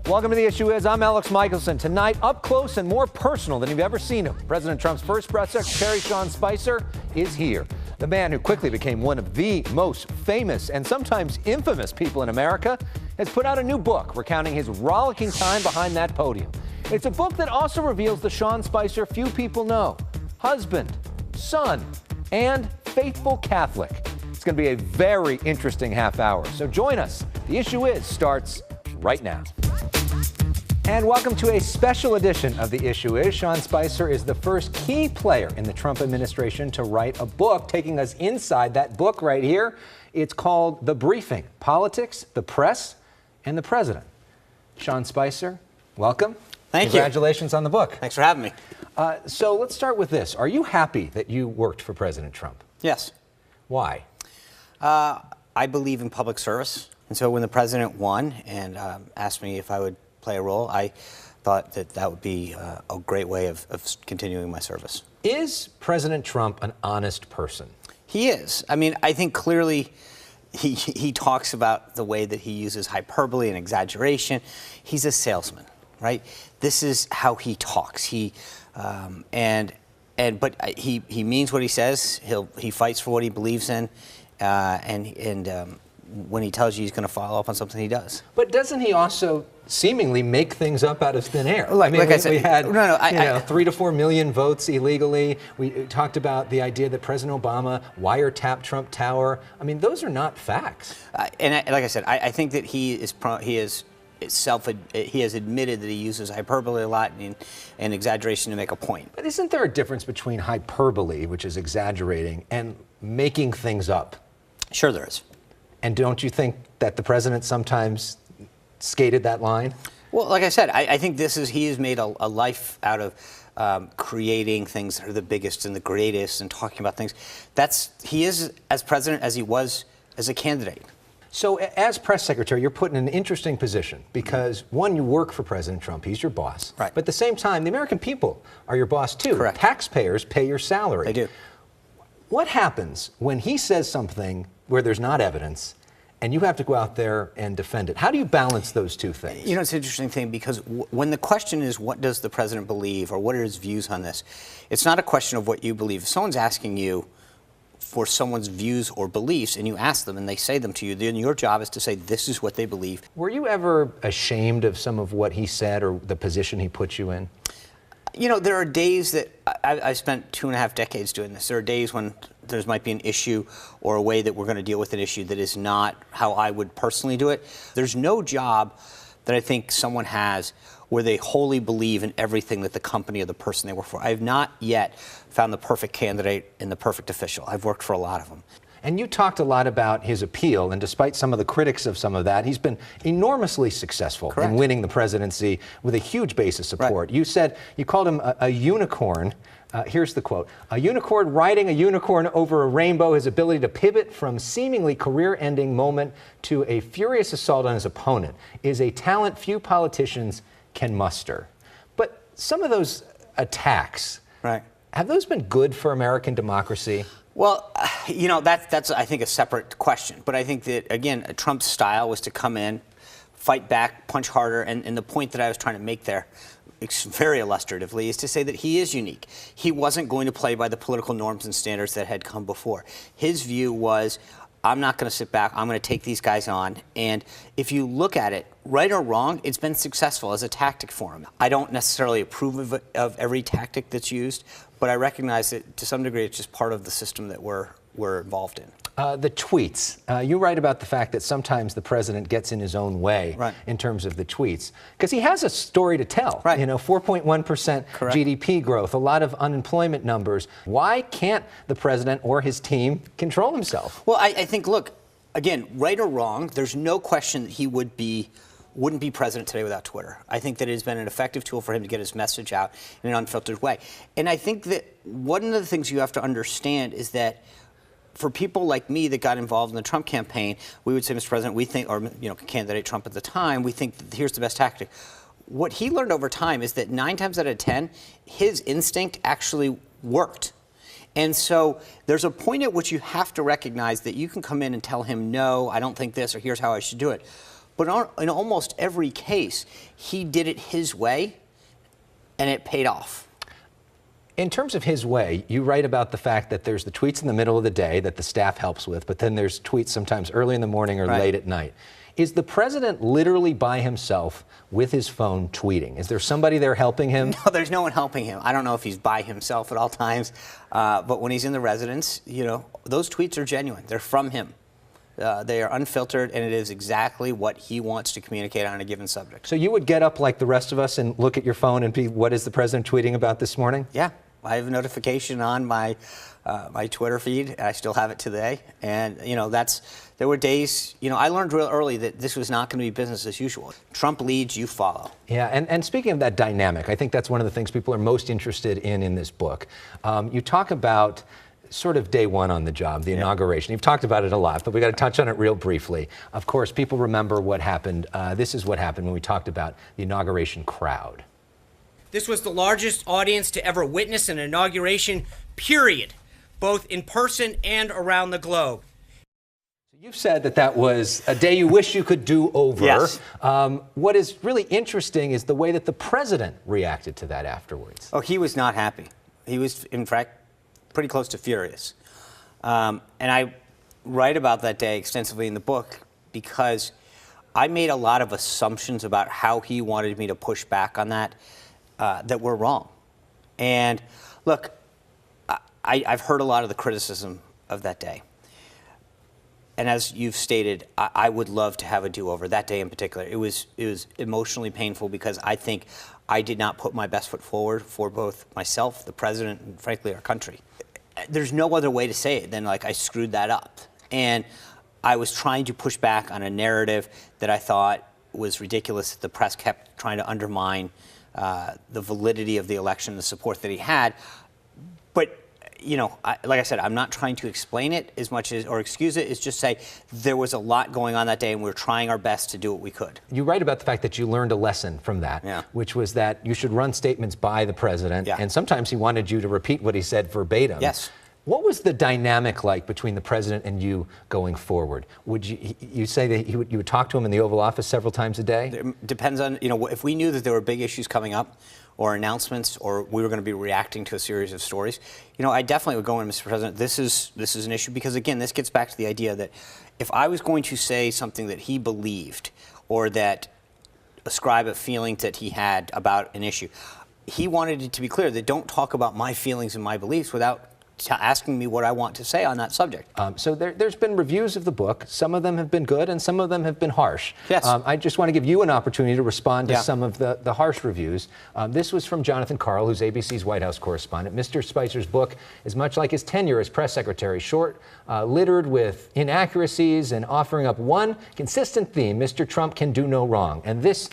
Welcome to The Issue Is. I'm Elex Michaelson. Tonight, up close and more personal than you've ever seen him. President Trump's first press secretary, Sean Spicer, is here. The man who quickly became one of the most famous and sometimes infamous people in America has put out a new book recounting his rollicking time behind that podium. It's a book that also reveals the Sean Spicer few people know. Husband, son, and faithful Catholic. It's going to be a very interesting half hour. So join us. The Issue Is starts right now. And welcome to a special edition of The Issue Is. Sean Spicer is the first key player in the Trump administration to write a book, taking us inside that book right here. It's called The Briefing: Politics, the Press, and the President. Sean Spicer, welcome. Thank you. Congratulations on the book. Thanks for having me. So let's start with this. Are you happy that you worked for President Trump? Yes. Why? I believe in public service. And so when the president won and asked me if I would play a role, I thought that that would be a great way of continuing my service. Is President Trump an honest person? He is. I mean, I think clearly he talks about the way that he uses hyperbole and exaggeration. He's a salesman, right? This is how he talks. But he means what he says. He fights for what he believes in, when he tells you he's going to follow up on something, he does. But doesn't he also seemingly make things up out of thin air? Like I said, we had 3 to 4 million votes illegally. We talked about the idea that President Obama wiretapped Trump Tower. I mean, those are not facts. Like I said, I think that he has admitted that he uses hyperbole a lot and exaggeration to make a point. But isn't there a difference between hyperbole, which is exaggerating, and making things up? Sure there is. And don't you think that the president sometimes skated that line? Well, like I said, I think he has made a life out of creating things that are the biggest and the greatest and talking about things. He is as president as he was as a candidate. So as press secretary, you're put in an interesting position because, one, you work for President Trump. He's your boss. Right. But at the same time, the American people are your boss, too. Correct. Taxpayers pay your salary. They do. What happens when he says something where there's not evidence and you have to go out there and defend it? How do you balance those two things? You know, it's an interesting thing because when the question is what does the president believe or what are his views on this, it's not a question of what you believe. If someone's asking you for someone's views or beliefs and you ask them and they say them to you, then your job is to say this is what they believe. Were you ever ashamed of some of what he said or the position he put you in? You know, there are days that I spent 2.5 decades doing this. There are days when there might be an issue or a way that we're going to deal with an issue that is not how I would personally do it. There's no job that I think someone has where they wholly believe in everything that the company or the person they work for. I have not yet found the perfect candidate and the perfect official. I've worked for a lot of them. And you talked a lot about his appeal, and despite some of the critics of some of that, he's been enormously successful in winning the presidency with a huge base of support. Right. You called him a unicorn. Here's the quote. A unicorn riding a unicorn over a rainbow, his ability to pivot from seemingly career-ending moment to a furious assault on his opponent is a talent few politicians can muster. But some of those attacks, have those been good for American democracy? Well, you know, that's I think, a separate question. But I think that, again, Trump's style was to come in, fight back, punch harder. And the point that I was trying to make there, very illustratively, is to say that he is unique. He wasn't going to play by the political norms and standards that had come before. His view was, I'm not going to sit back. I'm going to take these guys on. And if you look at it, right or wrong, it's been successful as a tactic for him. I don't necessarily approve of every tactic that's used, but I recognize that to some degree it's just part of the system that we're involved in. The tweets. You write about the fact that sometimes the president gets in his own way in terms of the tweets. Because he has a story to tell. Right. You know, 4.1% GDP growth, a lot of unemployment numbers. Why can't the president or his team control himself? Well, I think, look, again, right or wrong, there's no question that he wouldn't be president today without Twitter. I think that it has been an effective tool for him to get his message out in an unfiltered way. And I think that one of the things you have to understand is that for people like me that got involved in the Trump campaign, we would say, Mr. President, we think, or candidate Trump at the time, we think that here's the best tactic. What he learned over time is that 9 times out of 10, his instinct actually worked. And so there's a point at which you have to recognize that you can come in and tell him, no, I don't think this, or here's how I should do it. But in almost every case, he did it his way, and it paid off. In terms of his way, you write about the fact that there's the tweets in the middle of the day that the staff helps with, but then there's tweets sometimes early in the morning or late at night. Is the president literally by himself with his phone tweeting? Is there somebody there helping him? No, there's no one helping him. I don't know if he's by himself at all times, but when he's in the residence, those tweets are genuine. They're from him. They are unfiltered, and it is exactly what he wants to communicate on a given subject. So you would get up like the rest of us and look at your phone and be, what is the president tweeting about this morning? Yeah, I have a notification on my my Twitter feed, and I still have it today. And there were days, I learned real early that this was not going to be business as usual. Trump leads, you follow. Yeah, and speaking of that dynamic, I think that's one of the things people are most interested in this book. You talk about sort of day one on the job, the inauguration. You've talked about it a lot, but we got to touch on it real briefly. Of course, people remember what happened. This is what happened when we talked about the inauguration crowd. This was the largest audience to ever witness an inauguration, period, both in person and around the globe. You've said that that was a day you wish you could do over. Yes. What is really interesting is the way that the president reacted to that afterwards. Oh, he was not happy. He was, in fact, pretty close to furious. And I write about that day extensively in the book because I made a lot of assumptions about how he wanted me to push back on that that were wrong. And look, I've heard a lot of the criticism of that day. And as you've stated, I would love to have a do-over, that day in particular. It was emotionally painful because I think I did not put my best foot forward for both myself, the president, and frankly, our country. There's no other way to say it than like I screwed that up. And I was trying to push back on a narrative that I thought was ridiculous. The press kept trying to undermine the validity of the election, the support that he had. But like I said, I'm not trying to explain it as much as, or excuse it, it's just say there was a lot going on that day and we were trying our best to do what we could. You write about the fact that you learned a lesson from that, which was that you should run statements by the president, and sometimes he wanted you to repeat what he said verbatim. Yes. What was the dynamic like between the president and you going forward? Would you say that you would talk to him in the Oval Office several times a day? It depends on, if we knew that there were big issues coming up, or announcements, or we were going to be reacting to a series of stories, I definitely would go in, Mr. President, this is an issue, because again, this gets back to the idea that if I was going to say something that he believed, or that ascribe a feeling that he had about an issue, he wanted it to be clear that don't talk about my feelings and my beliefs without asking me what I want to say on that subject. So there's been reviews of the book. Some of them have been good and some of them have been harsh. Yes. I just want to give you an opportunity to respond to some of the harsh reviews. This was from Jonathan Karl, who's ABC's White House correspondent. Mr. Spicer's book is much like his tenure as press secretary, short, littered with inaccuracies, and offering up one consistent theme: Mr. Trump can do no wrong. And this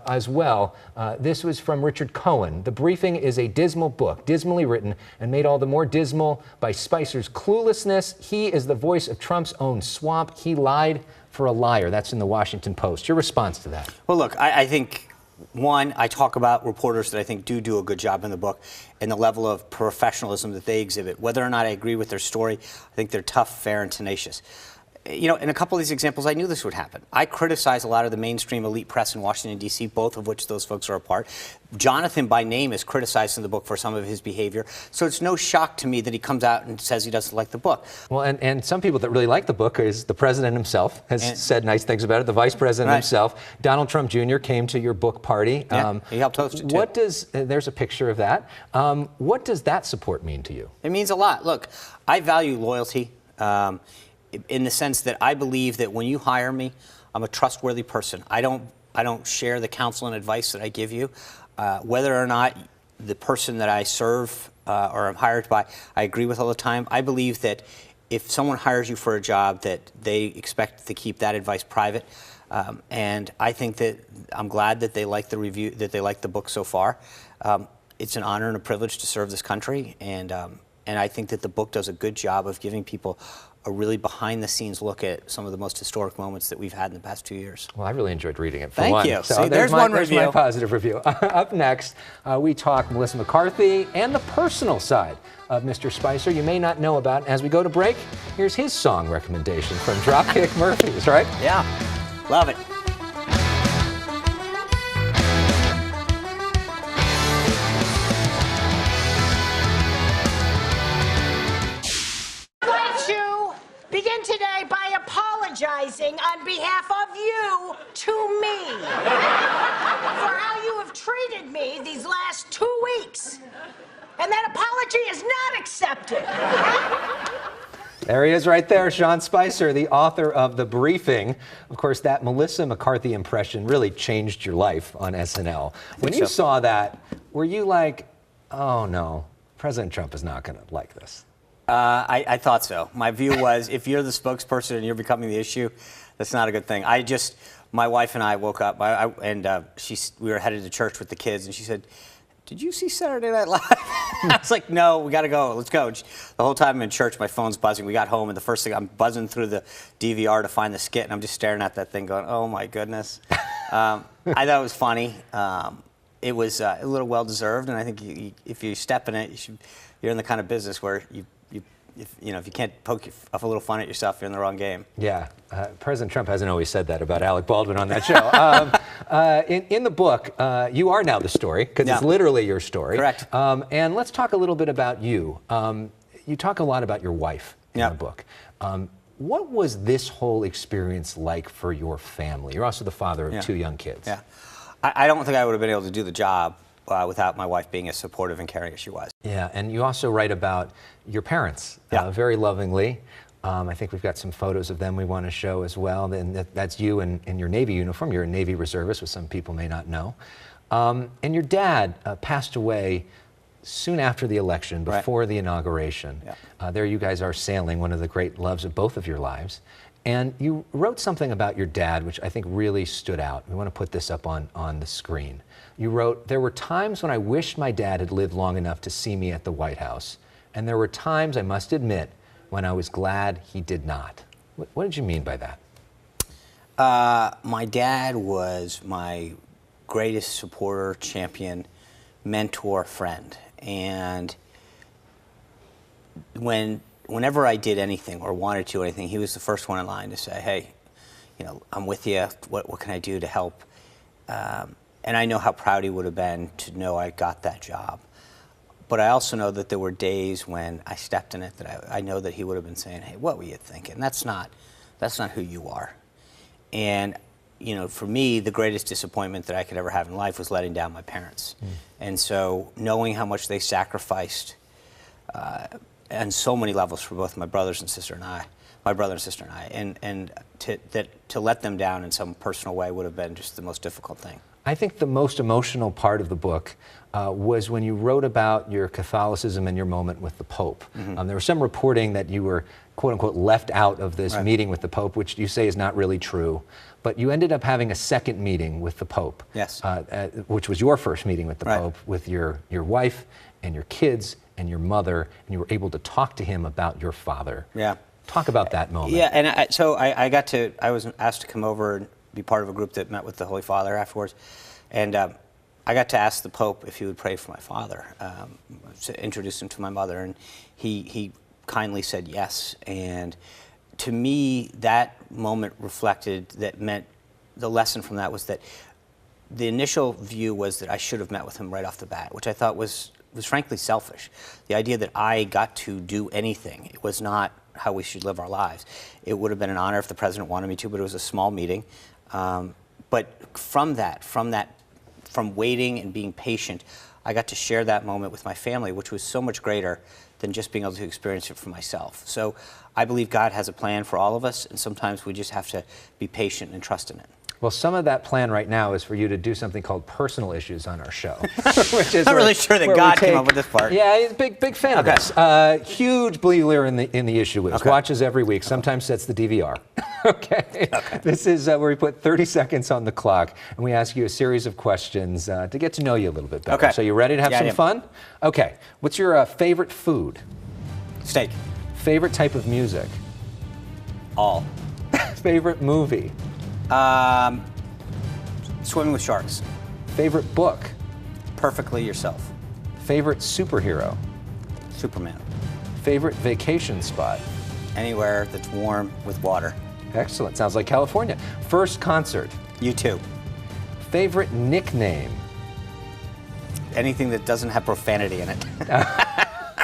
as well. This was from Richard Cohen. The briefing is a dismal book, dismally written, and made all the more dismal by Spicer's cluelessness. He is the voice of Trump's own swamp. He lied for a liar. That's in the Washington Post. Your response to that? Well, look, I think, one, I talk about reporters that I think do a good job in the book, and the level of professionalism that they exhibit. Whether or not I agree with their story, I think they're tough, fair, and tenacious. In a couple of these examples, I knew this would happen. I criticize a lot of the mainstream elite press in Washington, D.C., both of which those folks are a part. Jonathan, by name, is criticized in the book for some of his behavior. So it's no shock to me that he comes out and says he doesn't like the book. Well, and some people that really like the book is the president himself has said nice things about it. The vice president himself. Donald Trump Jr. came to your book party. Yeah, he helped host it, too. There's a picture of that. What does that support mean to you? It means a lot. Look, I value loyalty. In the sense that I believe that when you hire me, I'm a trustworthy person. I don't share the counsel and advice that I give you. Whether or not the person that I serve or I'm hired by, I agree with all the time. I believe that if someone hires you for a job, that they expect to keep that advice private. And I think that I'm glad that they like the review, that they like the book so far. It's an honor and a privilege to serve this country, and I think that the book does a good job of giving people a really behind-the-scenes look at some of the most historic moments that we've had in the past 2 years. Well, I really enjoyed reading it, for Thank one. you. So See, there's one there's review. my positive review. Up next, we talk Melissa McCarthy and the personal side of Mr. Spicer you may not know about. As we go to break, here's his song recommendation from Dropkick Murphys, right? Yeah, love it. treated me these last 2 weeks. And that apology is not accepted. There he is right there, Sean Spicer, the author of The Briefing. Of course, that Melissa McCarthy impression really changed your life on SNL. When you saw that, were you like, oh no, President Trump is not going to like this? I thought so. My view was, if you're the spokesperson and you're becoming the issue, that's not a good thing. My wife and I woke up, we were headed to church with the kids, and she said, "Did you see Saturday Night Live?" I was like, "No, we got to go. Let's go." The whole time I'm in church, my phone's buzzing. We got home, and the first thing, I'm buzzing through the DVR to find the skit, and I'm just staring at that thing going, oh, my goodness. I thought it was funny. It was a little well-deserved, and I think if you step in it, you're in the kind of business where if you can't poke a little fun at yourself, you're in the wrong game. Yeah, President Trump hasn't always said that about Alec Baldwin on that show. In the book, you are now the story, because it's literally your story. Correct. And let's talk a little bit about you. You talk a lot about your wife in the book. What was this whole experience like for your family? You're also the father of 2 young kids. Yeah, I don't think I would have been able to do the job without my wife being as supportive and caring as she was. Yeah, and you also write about your parents very lovingly. I think we've got some photos of them we want to show as well. And that's you in your Navy uniform. You're a Navy reservist, which some people may not know. And your dad passed away soon after the election, before the inauguration. Yeah. There you guys are sailing, one of the great loves of both of your lives. And you wrote something about your dad, which I think really stood out. We want to put this up on the screen. You wrote, "There were times when I wished my dad had lived long enough to see me at the White House. And there were times, I must admit, when I was glad he did not." What did you mean by that? My dad was my greatest supporter, champion, mentor, friend. And whenever I did anything or wanted to do anything, he was the first one in line to say, "Hey, I'm with you. What can I do to help?" And I know how proud he would have been to know I got that job. But I also know that there were days when I stepped in it that I know that he would have been saying, "Hey, what were you thinking? That's not who you are." And for me, the greatest disappointment that I could ever have in life was letting down my parents. And so knowing how much they sacrificed on so many levels for both my brother and sister and I, and to let them down in some personal way would have been just the most difficult thing. I think the most emotional part of the book was when you wrote about your Catholicism and your moment with the Pope. There was some reporting that you were, quote unquote, left out of this meeting with the Pope, which you say is not really true. But you ended up having a second meeting with the Pope, which was your first meeting with the Pope, with your wife and your kids and your mother, and you were able to talk to him about your father. Yeah. Talk about that moment. Yeah, and I was asked to come over and be part of a group that met with the Holy Father afterwards. And I got to ask the Pope if he would pray for my father, to introduce him to my mother, and he kindly said yes. And to me, that moment meant the lesson from that was that the initial view was that I should have met with him right off the bat, which I thought was frankly selfish. The idea that I got to do anything, it was not how we should live our lives. It would have been an honor if the president wanted me to, but it was a small meeting. But from waiting and being patient, I got to share that moment with my family, which was so much greater than just being able to experience it for myself. So I believe God has a plan for all of us, and sometimes we just have to be patient and trust in it. Well, some of that plan right now is for you to do something called Personal Issues on our show. Which is I'm not really sure that God came up with this part. Yeah, he's a big fan of this. Huge believer in the issue is. Watches every week, sometimes sets the DVR. Okay. This is where we put 30 seconds on the clock, and we ask you a series of questions to get to know you a little bit better. So you ready to have some fun? Okay. What's your favorite food? Steak. Favorite type of music? All. Favorite movie? Swimming with Sharks. Favorite book? Perfectly Yourself. Favorite superhero? Superman. Favorite vacation spot? Anywhere that's warm with water. Excellent. Sounds like California. First concert? U2. Favorite nickname? Anything that doesn't have profanity in it.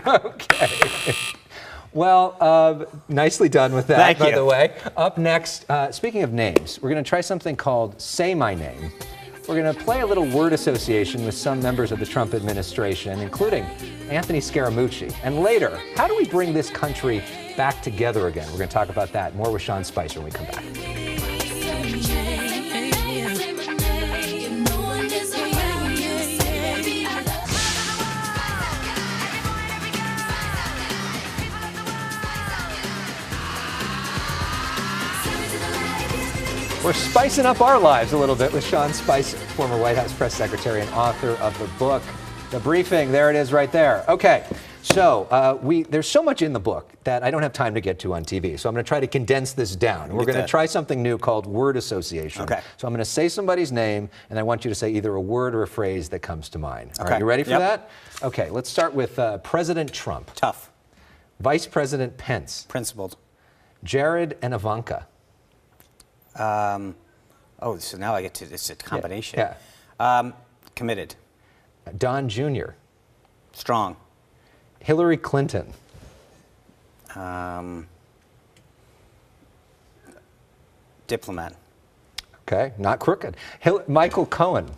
Okay. Well, nicely done with that, by the way. Up next, speaking of names, we're going to try something called Say My Name. we're going to play a little word association with some members of the Trump administration, including Anthony Scaramucci. And later, how do we bring this country back together again? We're going to talk about that. More with Sean Spicer when we come back. We're spicing up our lives a little bit with Sean Spicer, former White House press secretary and author of the book, The Briefing. There it is right there. Okay, so there's so much in the book that I don't have time to get to on TV. So I'm going to try to condense this down. We're going to try something new called word association. Okay. So I'm going to say somebody's name, and I want you to say either a word or a phrase that comes to mind. Okay. All right, you ready for that? Okay, let's start with President Trump. Tough. Vice President Pence. Principled. Jared and Ivanka. So now I get to, it's a combination. Yeah. Committed. Don Jr. Strong. Hillary Clinton. Diplomat. Okay, not crooked. Michael Cohen.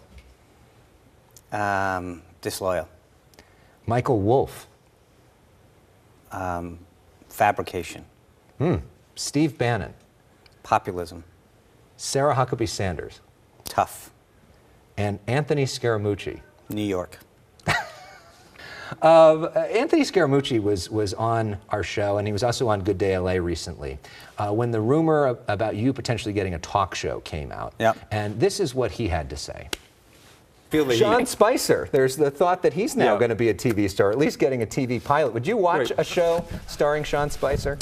Disloyal. Michael Wolff. Fabrication. Steve Bannon. Populism. Sarah Huckabee Sanders. Tough. And Anthony Scaramucci. New York. Anthony Scaramucci was on our show, and he was also on Good Day LA recently, when the rumor about you potentially getting a talk show came out. Yep. And this is what he had to say. Feel the Sean heat. Spicer, there's the thought that he's now going to be a TV star, at least getting a TV pilot. Would you watch a show starring Sean Spicer?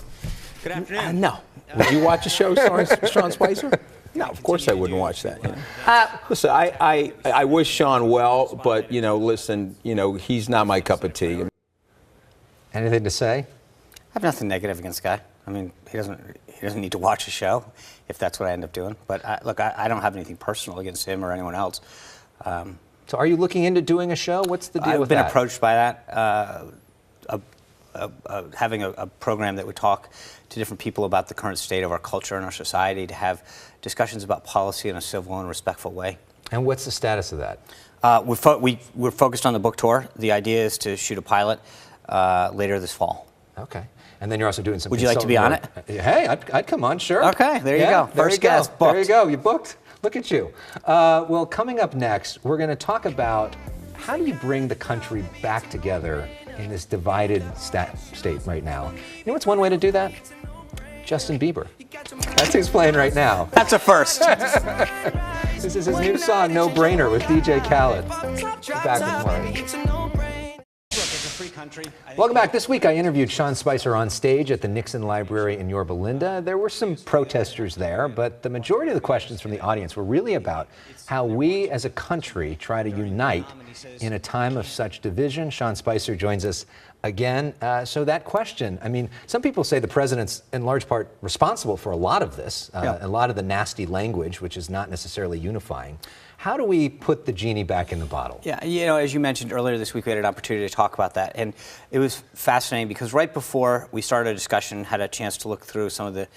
Good afternoon. No. Would you watch a show starring Sean Spicer? No, of course I wouldn't watch that. You know. Listen, I wish Sean well, but listen, he's not my cup of tea. Anything to say? I have nothing negative against the guy. I mean, he doesn't need to watch a show if that's what I end up doing. But look, I don't have anything personal against him or anyone else. So are you looking into doing a show? What's the deal with that? I've been approached by that, having a program that would talk to different people about the current state of our culture and our society, to have discussions about policy in a civil and respectful way. And what's the status of that? We're focused on the book tour. The idea is to shoot a pilot later this fall. Okay. And then you're also doing some. Would you like to be on it? Hey, I'd come on, sure. Okay, there you go. First guest booked. There you go, you booked. Look at you. Well, coming up next, we're going to talk about how do you bring the country back together in this divided state right now. You know what's one way to do that? Justin Bieber. That's who's playing right now. That's a first. This is his new song, No Brainer, with DJ Khaled. We're back with more. Welcome back. This week I interviewed Sean Spicer on stage at the Nixon Library in Yorba Linda. There were some protesters there, but the majority of the questions from the audience were really about how we as a country try to unite in a time of such division. Sean Spicer joins us again. So that question, I mean, some people say the president's in large part responsible for a lot of this, a lot of the nasty language, which is not necessarily unifying. How do we put the genie back in the bottle? Yeah, as you mentioned earlier this week, we had an opportunity to talk about that. And it was fascinating because right before we started a discussion, had a chance to look through some of the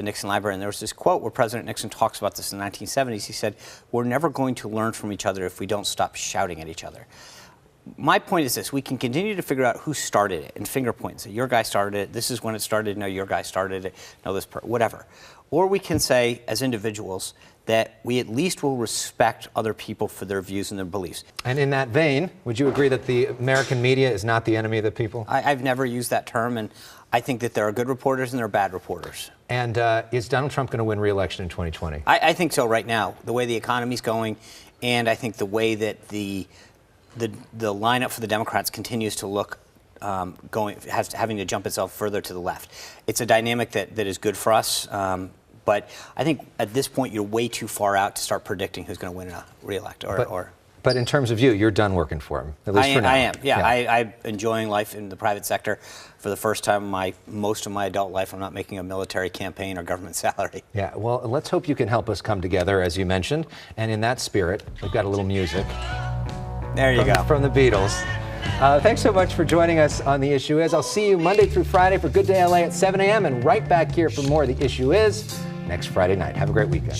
Nixon Library, and there was this quote where President Nixon talks about this in the 1970s. He said, "We're never going to learn from each other if we don't stop shouting at each other." My point is this: we can continue to figure out who started it and finger points. Your guy started it. This is when it started. No, your guy started it. No, whatever. Or we can say, as individuals, that we at least will respect other people for their views and their beliefs. And in that vein, would you agree that the American media is not the enemy of the people? I've never used that term, and I think that there are good reporters and there are bad reporters. And is Donald Trump going to win re-election in 2020? I think so right now, the way the economy's going, and I think the way that the lineup for the Democrats continues to look having to jump itself further to the left. It's a dynamic that is good for us. But I think at this point you're way too far out to start predicting who's going to win a re-elect. But in terms of you're done working for him, at least for now. I am. Yeah. I'm enjoying life in the private sector. For the first time in most of my adult life, I'm not making a military campaign or government salary. Yeah. Well, let's hope you can help us come together, as you mentioned. And in that spirit, we've got a little music. There you go. From the Beatles. Thanks so much for joining us on The Issue Is. I'll see you Monday through Friday for Good Day LA at 7 a.m. and right back here for more of The Issue Is next Friday night. Have a great weekend.